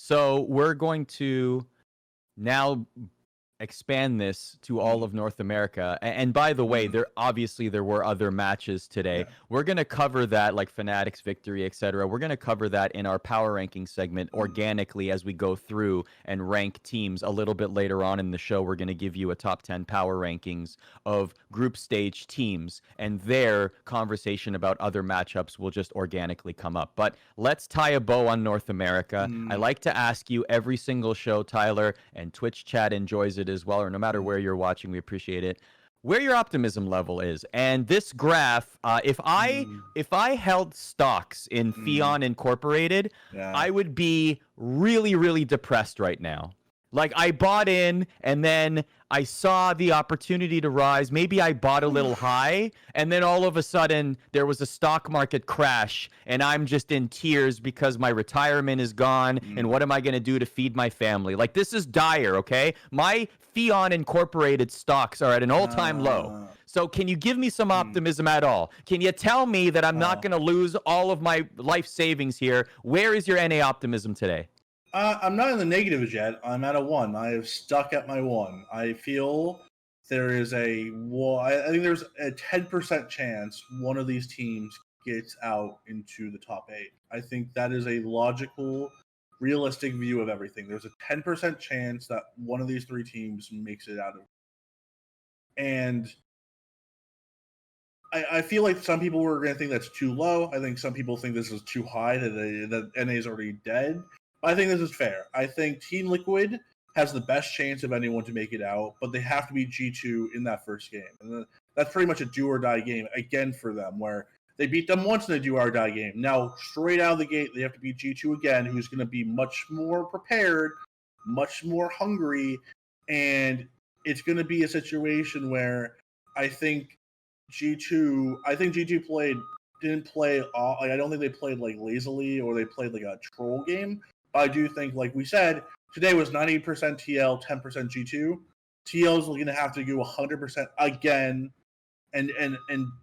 So we're going to now expand this to all of North America. And by the way, there were other matches today. Yeah. We're going to cover that, like Fnatic's victory, etc. We're going to cover that in our power ranking segment organically as we go through and rank teams a little bit later on in the show. We're going to give you a top 10 power rankings of group stage teams, and their conversation about other matchups will just organically come up. But let's tie a bow on North America. I like to ask you every single show, Tyler, and Twitch chat enjoys it as well, or no matter where you're watching, we appreciate it, where your optimism level is. And this graph, if I held stocks in Fion Incorporated, I would be really, really depressed right now. Like, I bought in, and then I saw the opportunity to rise. Maybe I bought a little high, and then all of a sudden there was a stock market crash, and I'm just in tears because my retirement is gone, and what am I going to do to feed my family? Like, this is dire, okay? My Fion Incorporated stocks are at an all-time low. So can you give me some optimism at all? Can you tell me that I'm not going to lose all of my life savings here? Where is your NA optimism today? I'm not in the negatives yet. I'm at a 1. I have stuck at my 1. I feel there is I think there's a 10% chance one of these teams gets out into the top 8. I think that is a logical, realistic view of everything. There's a 10% chance that one of these 3 teams makes it out of it. And I feel like some people were going to think that's too low. I think some people think this is too high, that NA is already dead. I think this is fair. I think Team Liquid has the best chance of anyone to make it out, but they have to beat G2 in that first game. And that's pretty much a do-or-die game, again, for them, where they beat them once in a do-or-die game. Now, straight out of the gate, they have to beat G2 again, who's going to be much more prepared, much more hungry, and it's going to be a situation where I think G2 didn't play, like, I don't think they played like lazily or they played like a troll game. I do think, like we said, today was 90% TL, 10% G2. TL is going to have to do 100% again and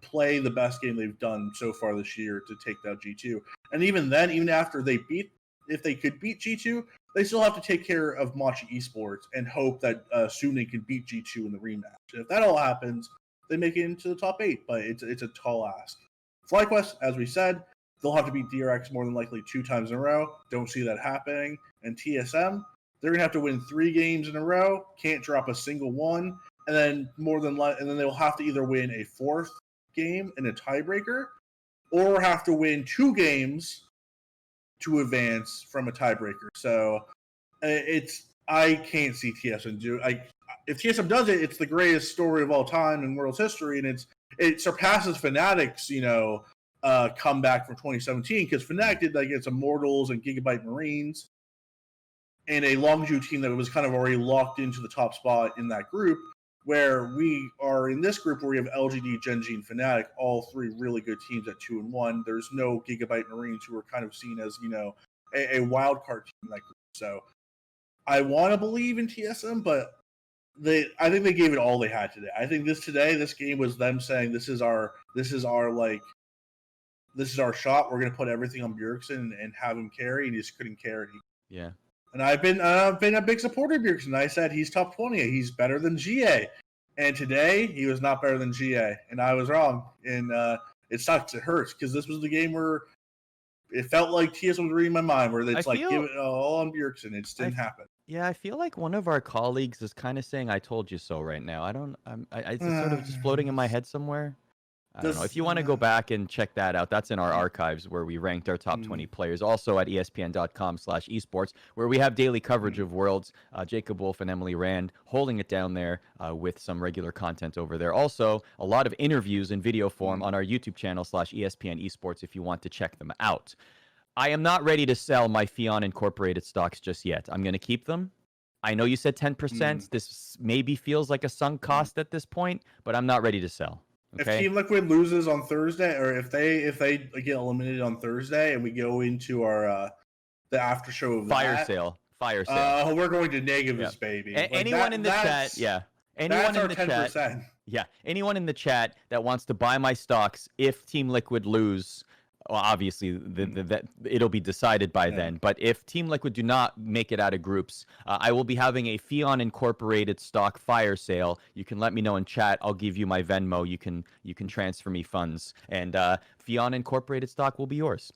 play the best game they've done so far this year to take down G2. And even then, even after if they could beat G2, they still have to take care of Machi Esports and hope that soon they can beat G2 in the rematch. And if that all happens, they make it into the top 8, but it's a tall ask. FlyQuest, as we said, they'll have to beat DRX more than likely 2 times in a row. Don't see that happening. And TSM, they're gonna have to win 3 games in a row. Can't drop a single one. And then they'll have to either win a 4th game in a tiebreaker, or have to win 2 games to advance from a tiebreaker. So I can't see TSM do. If TSM does it, it's the greatest story of all time in world's history, and it surpasses Fnatic's, comeback from 2017, because Fnatic did against Immortals and Gigabyte Marines and a Longzhu team that was kind of already locked into the top spot in that group, where we are in this group where we have LGD, Gen.G, and Fnatic, all 3 really good teams at 2-1. There's no Gigabyte Marines, who are kind of seen as, a wild card team in that group. So I want to believe in TSM, but I think they gave it all they had today. I think this game was them saying, this is our shot. We're going to put everything on Bjergsen and have him carry, and he just couldn't carry. Yeah. And I've been a big supporter of Bjergsen. I said he's top 20. He's better than GA. And today, he was not better than GA. And I was wrong. And it sucks. It hurts, because this was the game where it felt like TS was reading my mind, where it's give it all on Bjergsen. It just didn't happen. Yeah, I feel like one of our colleagues is kind of saying, "I told you so" right now. It's sort of just floating in my head somewhere. I don't know. If you want to go back and check that out, that's in our archives where we ranked our top 20 players. Also at ESPN.com/esports, where we have daily coverage of Worlds. Jacob Wolf and Emily Rand holding it down there with some regular content over there. Also, a lot of interviews in video form on our YouTube channel /ESPN Esports if you want to check them out. I am not ready to sell my Fion Incorporated stocks just yet. I'm going to keep them. I know you said 10%. This maybe feels like a sunk cost at this point, but I'm not ready to sell. Okay? If Team Liquid loses on Thursday, or if they get eliminated on Thursday, and we go into our the after show of fire sale, we're going to negatives, baby. Anyone in the chat, yeah. Anyone in the 10%. Chat, yeah. Anyone in the chat that wants to buy my stocks if Team Liquid lose well, obviously that it'll be decided by then. But if Team Liquid do not make it out of groups, I will be having a Fion Incorporated stock fire sale. You can let me know in chat. I'll give you my Venmo. You can transfer me funds, and Fion Incorporated stock will be yours.